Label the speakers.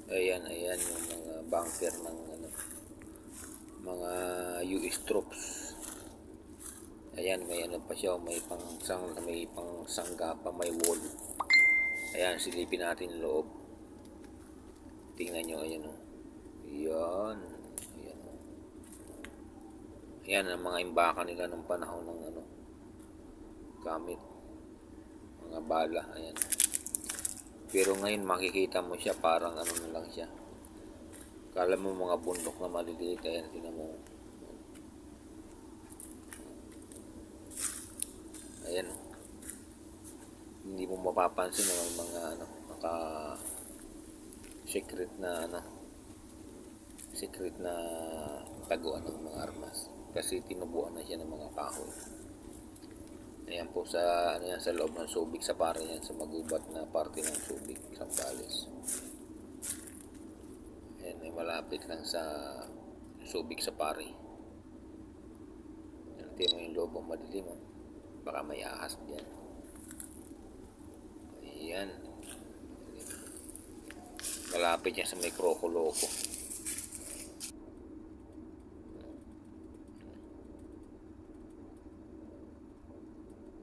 Speaker 1: Ayan yung mga bunker ng ano, mga US troops. Ayan, may ano pa siya, may pangsangga pa, may wall. Ayan, silipin natin yung loob. Tingnan nyo, ayan o. Ayan. Ayan o. Ayan ang mga imbaka nila ng panahon ng ano, gamit. Mga bala, ayan. Pero ngayon makikita mo siya parang ano na lang siya. Kala mo mga bundok na maliliit, ayan, tingnan mo. Ayan o. Hindi mo mapapansin na may mga ano, secret na taguan ng mga armas kasi tinubuan na siya ng mga kahoy. Ayan po sa ano yan, sa loob ng Subic Safari yan, sa magubat na parte ng Subic, Sambales. Ayan, ay malapit lang sa Subic Safari. Tingnan mo yung loob, ang madilim, baka may ahas diyan. Ayan, malapit yan sa may Croco Loco.